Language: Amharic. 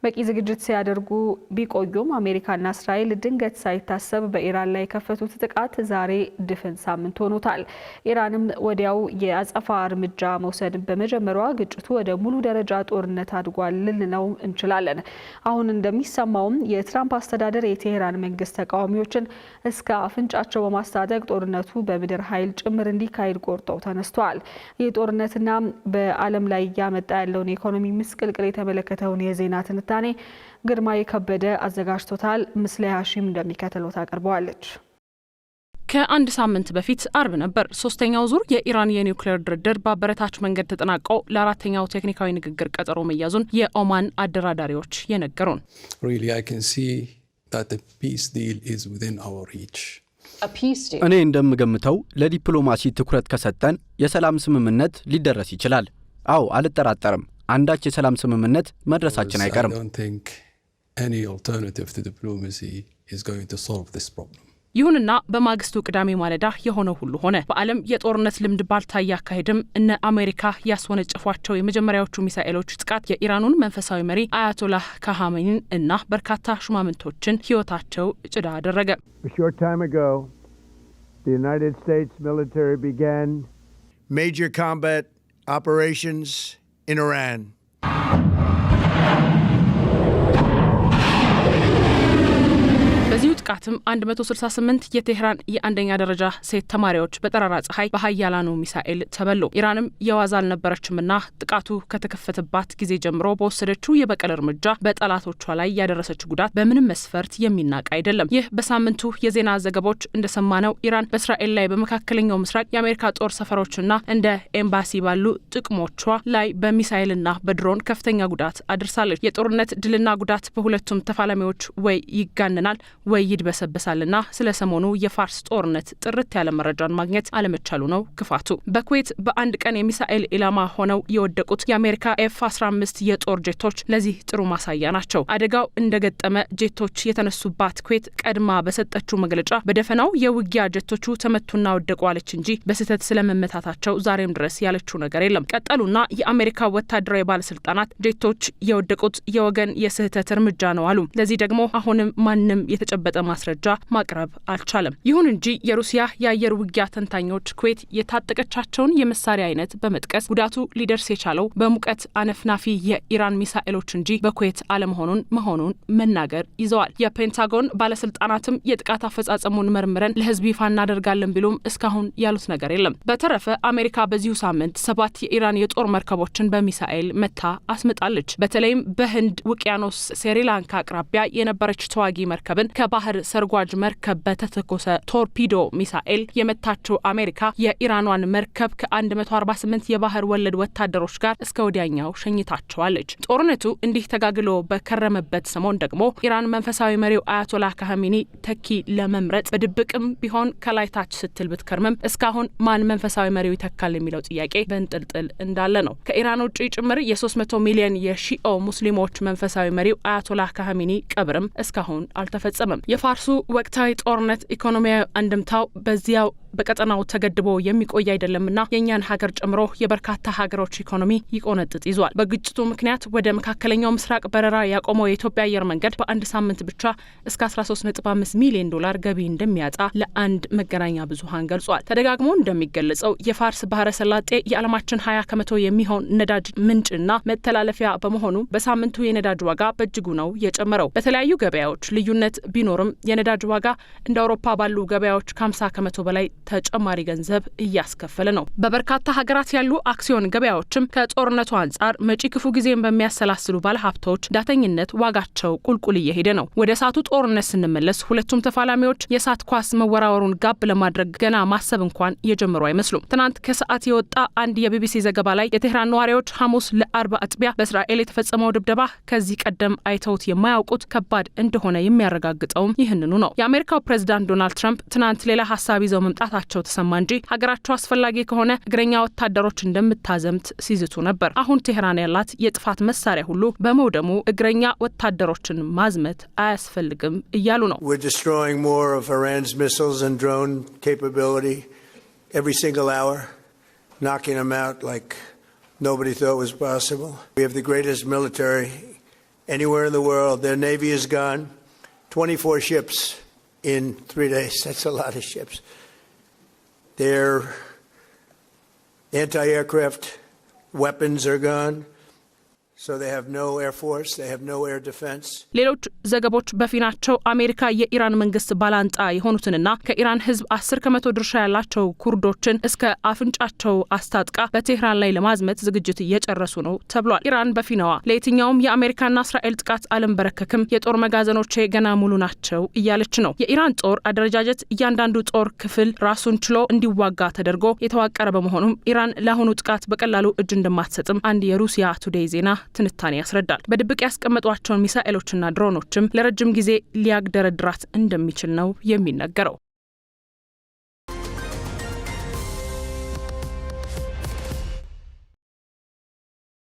በቂ ዝግጅት ሲያደርጉ ቢቆዩም አሜሪካና እስራኤል ድንገት ሳይታሰብ በኢራን ላይ ከፈቱት ጥቃት ዛሬ ድፍን ሳምንት ሆኖታል። ኢራንም ወዲያው የአጸፋ እርምጃ መውሰድ በመጀመሯ ግጭቱ ወደ ሙሉ ደረጃ ጦርነት አድጓል ልንለው እንችላለን። አሁን እንደሚሰማውም የትራምፕ አስተዳደር የቴህራን መንግስት ተቃዋሚዎችን እስከ አፍንጫቸው በማስታጠቅ ጦርነቱ በምድር ኃይል ጭምር እንዲካሄድ ቆርጠው ተነስተዋል። ይህ ጦርነትና በዓለም ላይ እያመጣ ያለውን የኢኮኖሚ ምስቅልቅል የተመለከተውን የዜና ትንታኔ ግርማይ ከበደ አዘጋጅቶታል። ምስለ ሀሺም እንደሚከተለው ታቀርበዋለች። ከአንድ ሳምንት በፊት አርብ ነበር ሶስተኛው ዙር የኢራን የኒውክሌር ድርድር በአበረታች መንገድ ተጠናቀው ለአራተኛው ቴክኒካዊ ንግግር ቀጠሮ መያዙን የኦማን አደራዳሪዎች የነገሩን። እኔ እንደምገምተው ለዲፕሎማሲ ትኩረት ከሰጠን የሰላም ስምምነት ሊደረስ ይችላል። አዎ አልጠራጠርም። አንዳች የሰላም ስምምነት መድረሳችን አይቀርም። ይሁንና በማግስቱ ቅዳሜ ማለዳ የሆነው ሁሉ ሆነ። በዓለም የጦርነት ልምድ ባልታየ አካሄድም እነ አሜሪካ ያስወነጨፏቸው የመጀመሪያዎቹ ሚሳኤሎች ጥቃት የኢራኑን መንፈሳዊ መሪ አያቶላህ ካሃሜኒን እና በርካታ ሹማምንቶችን ሕይወታቸው ጭዳ አደረገ። Major combat operations in Iran. በዚሁ ጥቃትም 168 የቴህራን የአንደኛ ደረጃ ሴት ተማሪዎች በጠራራ ፀሐይ በሀያላኑ ሚሳኤል ተበሉ። ኢራንም የዋዛ አልነበረችምና ጥቃቱ ከተከፈተባት ጊዜ ጀምሮ በወሰደችው የበቀል እርምጃ በጠላቶቿ ላይ ያደረሰችው ጉዳት በምንም መስፈርት የሚናቅ አይደለም። ይህ በሳምንቱ የዜና ዘገቦች እንደሰማነው ኢራን በእስራኤል ላይ በመካከለኛው ምስራቅ የአሜሪካ ጦር ሰፈሮችና እንደ ኤምባሲ ባሉ ጥቅሞቿ ላይ በሚሳኤልና በድሮን ከፍተኛ ጉዳት አድርሳለች። የጦርነት ድልና ጉዳት በሁለቱም ተፋላሚዎች ወይ ይጋነናል ወይ ይድበሰበሳልና ስለ ሰሞኑ የፋርስ ጦርነት ጥርት ያለ መረጃን ማግኘት አለመቻሉ ነው ክፋቱ። በኩዌት በአንድ ቀን የሚሳኤል ኢላማ ሆነው የወደቁት የአሜሪካ F-15 የጦር ጄቶች ለዚህ ጥሩ ማሳያ ናቸው። አደጋው እንደገጠመ ጄቶች የተነሱባት ኩዌት ቀድማ በሰጠችው መግለጫ በደፈናው የውጊያ ጄቶቹ ተመቱና ወደቁ አለች እንጂ በስህተት ስለመመታታቸው ዛሬም ድረስ ያለችው ነገር የለም። ቀጠሉና የአሜሪካ ወታደራዊ ባለስልጣናት ጄቶች የወደቁት የወገን የስህተት እርምጃ ነው አሉ። ለዚህ ደግሞ አሁንም ማንም የተጨበጠ ማስረጃ ማቅረብ አልቻለም። ይሁን እንጂ የሩሲያ የአየር ውጊያ ተንታኞች ኩዌት የታጠቀቻቸውን የመሳሪያ አይነት በመጥቀስ ጉዳቱ ሊደርስ የቻለው በሙቀት አነፍናፊ የኢራን ሚሳኤሎች እንጂ በኩዌት አለመሆኑን መናገር ይዘዋል። የፔንታጎን ባለስልጣናትም የጥቃት አፈጻጸሙን መርምረን ለህዝብ ይፋ እናደርጋለን ቢሉም እስካሁን ያሉት ነገር የለም። በተረፈ አሜሪካ በዚሁ ሳምንት 7 የኢራን የጦር መርከቦችን በሚሳኤል መታ አስመጣለች። በተለይም በህንድ ውቅያኖስ ስሪላንካ አቅራቢያ የነበረች ተዋጊ መርከብን ከባህር ሰርጓጅ መርከብ በተተኮሰ ቶርፒዶ ሚሳኤል የመታችው አሜሪካ የኢራኗን መርከብ ከ148 የባህር ወለድ ወታደሮች ጋር እስከ ወዲያኛው ሸኝታቸዋለች። ጦርነቱ እንዲህ ተጋግሎ በከረመበት ሰሞን ደግሞ ኢራን መንፈሳዊ መሪው አያቶላህ ካሃሜኒ ተኪ ለመምረጥ በድብቅም ቢሆን ከላይታች ስትል ብትከርምም እስካሁን ማን መንፈሳዊ መሪው ይተካል የሚለው ጥያቄ በእንጥልጥል እንዳለ ነው። ከኢራን ውጪ ጭምር የ300 ሚሊዮን የሺኦ ሙስሊሞች መንፈሳዊ መሪው አያቶላህ ካሃሜኒ ቀብርም እስካሁን አልተፈጸመም። የፋርሱ ወቅታዊ ጦርነት ኢኮኖሚያዊ አንድምታው በዚያው በቀጠናው ተገድቦ የሚቆይ አይደለምና የኛን ሀገር ጨምሮ የበርካታ ሀገሮች ኢኮኖሚ ይቆነጥጥ ይዟል። በግጭቱ ምክንያት ወደ መካከለኛው ምስራቅ በረራ ያቆመው የኢትዮጵያ አየር መንገድ በአንድ ሳምንት ብቻ እስከ 13.5 ሚሊዮን ዶላር ገቢ እንደሚያጣ ለአንድ መገናኛ ብዙሃን ገልጿል። ተደጋግሞ እንደሚገለጸው የፋርስ ባህረ ሰላጤ የዓለማችን 20 ከመቶ የሚሆን ነዳጅ ምንጭና መተላለፊያ በመሆኑ በሳምንቱ የነዳጅ ዋጋ በእጅጉ ነው የጨመረው። በተለያዩ ገበያዎች ልዩነት ቢኖርም የነዳጅ ዋጋ እንደ አውሮፓ ባሉ ገበያዎች ከ50 ከመቶ በላይ ተጨማሪ ገንዘብ እያስከፈለ ነው። በበርካታ ሀገራት ያሉ አክሲዮን ገበያዎችም ከጦርነቱ አንጻር መጪ ክፉ ጊዜን በሚያሰላስሉ ባለሀብቶች ዳተኝነት ዋጋቸው ቁልቁል እየሄደ ነው። ወደ እሳቱ ጦርነት ስንመለስ ሁለቱም ተፋላሚዎች የእሳት ኳስ መወራወሩን ጋብ ለማድረግ ገና ማሰብ እንኳን የጀመሩ አይመስሉም። ትናንት ከሰዓት የወጣ አንድ የቢቢሲ ዘገባ ላይ የቴህራን ነዋሪዎች ሐሙስ ለአርብ አጥቢያ በእስራኤል የተፈጸመው ድብደባ ከዚህ ቀደም አይተውት የማያውቁት ከባድ እንደሆነ የሚያረጋግጠውም ይህንኑ ነው። የአሜሪካው ፕሬዝዳንት ዶናልድ ትራምፕ ትናንት ሌላ ሀሳብ ይዘው መምጣታቸው ተሰማ እንጂ ሀገራቸው አስፈላጊ ከሆነ እግረኛ ወታደሮች እንደምታዘምት ሲዝቱ ነበር። አሁን ቴህራን ያላት የጥፋት መሳሪያ ሁሉ በመውደሙ እግረኛ ወታደሮችን ማዝመት አያስፈልግም እያሉ ነው። We're destroying more of Iran's missiles and drone capability every single hour, knocking them out like nobody thought was possible. We have the greatest military anywhere in the world. Their Navy is gone. 24 ships in 3 days. That's a lot of ships. Their anti-aircraft weapons are gone. So they have no air force, they have no air defense. ሌሎች ዘገቦች በፊናቸው አሜሪካ የኢራን መንግስት ባላንጣ የሆኑትንና ከኢራን ህዝብ 10% ድርሻ ያላቸው ኩርዶችን እስከ አፍንጫቸው አስታጥቃ በቴህራን ላይ ለማዝመት ዝግጅት እየጨረሱ ነው ተብሏል። ኢራን በፊናዋ ለየትኛውም የአሜሪካና እስራኤል ጥቃት አልንበረከክም፣ የጦር መጋዘኖቼ ገና ሙሉ ናቸው እያለች ነው። የኢራን ጦር አደረጃጀት እያንዳንዱ ጦር ክፍል ራሱን ችሎ እንዲዋጋ ተደርጎ የተዋቀረ በመሆኑም ኢራን ለአሁኑ ጥቃት በቀላሉ እጅ እንደማትሰጥም አንድ የሩሲያ ቱዴይ ዜና ትንታኔ ያስረዳል። በድብቅ ያስቀመጧቸውን ሚሳኤሎችና ድሮኖችም ለረጅም ጊዜ ሊያግደረድራት እንደሚችል ነው የሚነገረው።